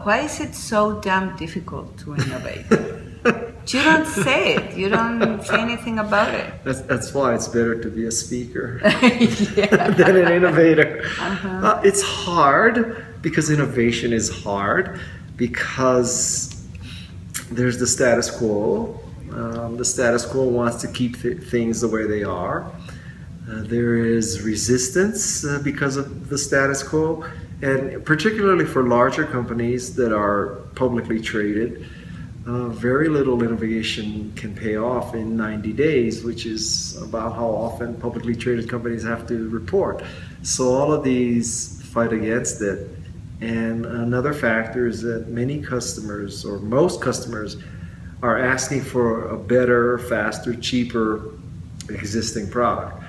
why is it so damn difficult to innovate? You don't say it. You don't say anything about it. That's why it's better to be a speaker than an innovator. It's hard because innovation is hard because there's the status quo. The status quo wants to keep things the way they are. There is resistance because of the status quo, and particularly for larger companies that are publicly traded, very little innovation can pay off in 90 days, which is about how often publicly traded companies have to report. So all of these fight against it. And another factor is that many customers, or most customers, are asking for a better, faster, cheaper existing product.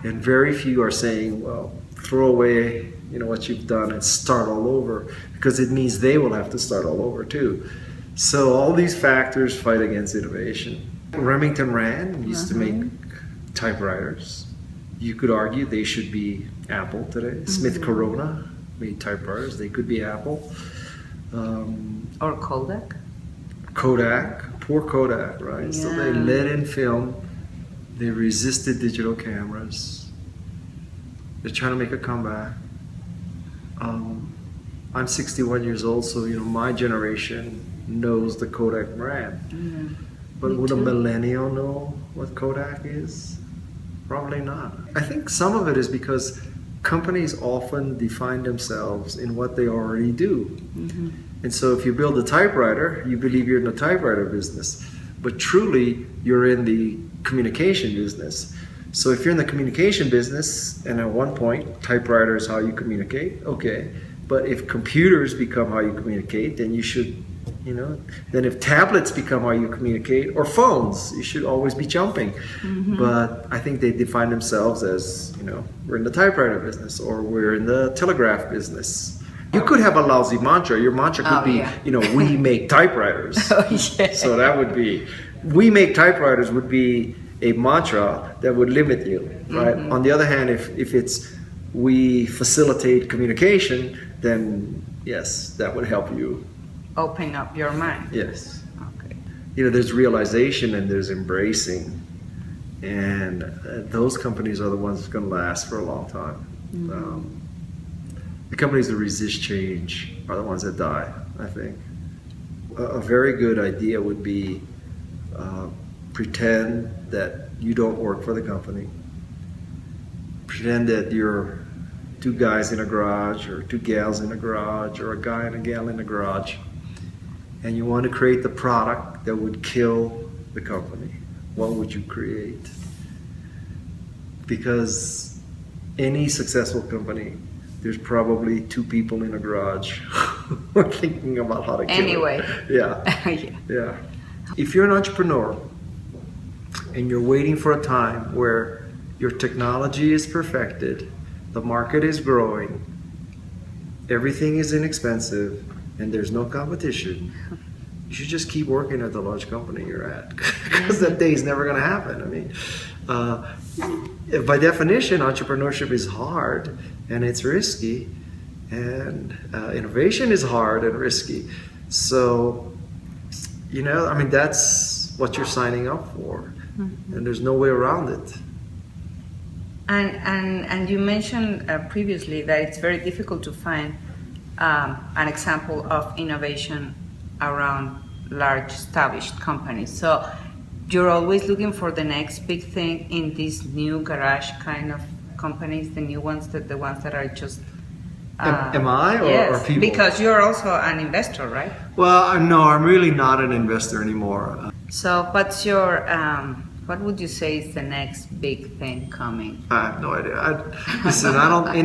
And very few are saying, well, throw away what you've done and start all over, because it means they will have to start all over too. So all these factors fight against innovation. Remington Rand used to make typewriters. You could argue they should be Apple today. Smith Corona made typewriters. They could be Apple. Or Kodak. Poor Kodak, right? Yeah. So they let in film. They resisted digital cameras. They're trying to make a comeback. I'm 61 years old, so my generation knows the Kodak brand. But would a millennial know what Kodak is? Probably not. I think some of it is because companies often define themselves in what they already do. And so if you build a typewriter, you believe you're in the typewriter business. But truly, you're in the communication business. So if you're in the communication business, and at one point, typewriter is how you communicate, okay. But if computers become how you communicate, then you should, then if tablets become how you communicate, or phones, you should always be jumping. But I think they define themselves as, we're in the typewriter business, or we're in the telegraph business. You could have a lousy mantra. Your mantra could be, we make typewriters. So that would be, we make typewriters would be a mantra that would limit you, right? On the other hand, if it's we facilitate communication, then yes, that would help you. Open up your mind. Yes. Okay. There's realization and there's embracing. And those companies are the ones that's going to last for a long time. The companies that resist change are the ones that die, I think. A very good idea would be pretend that you don't work for the company. Pretend that you're two guys in a garage, or two gals in a garage, or a guy and a gal in a garage, and you want to create the product that would kill the company. What would you create? Because any successful company, there's probably two people in a garage who are thinking about how to kill it. Yeah. If you're an entrepreneur and you're waiting for a time where your technology is perfected, the market is growing, everything is inexpensive, and there's no competition, you should just keep working at the large company you're at, because that day is never going to happen. I mean, by definition, entrepreneurship is hard and it's risky, and innovation is hard and risky. So, that's what you're signing up for, and there's no way around it. And you mentioned previously that it's very difficult to find an example of innovation around large established companies. So you're always looking for the next big thing in these new garage kind of companies, the new ones, the ones that are just... Am I, or people? Because you're also an investor, right? Well, no, I'm really not an investor anymore. So what's your... what would you say is the next big thing coming? I have no idea. Listen,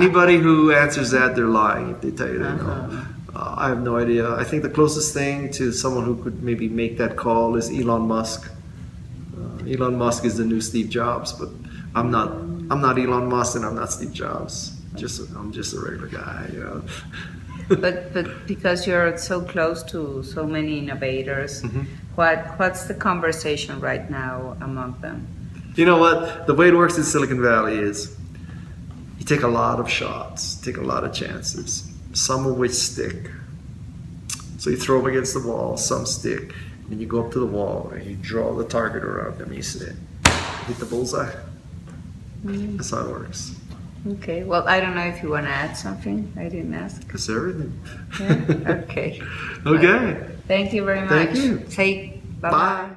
anybody who answers that, they're lying if they tell you they know. I have no idea. I think the closest thing to someone who could maybe make that call is Elon Musk. Elon Musk is the new Steve Jobs, but I'm not Elon Musk and I'm not Steve Jobs. I'm just a regular guy, But because you're so close to so many innovators, what's the conversation right now among them? You know what? The way it works in Silicon Valley is you take a lot of shots, take a lot of chances, some of which stick. So you throw them against the wall, some stick, and you go up to the wall and you draw the target around them. You say, hit the bullseye. That's how it works. Okay. Well, I don't know if you want to add something. I didn't ask. That's everything. Yeah? Okay. Okay. Thank you very much. Thank you. Say bye-bye. Bye.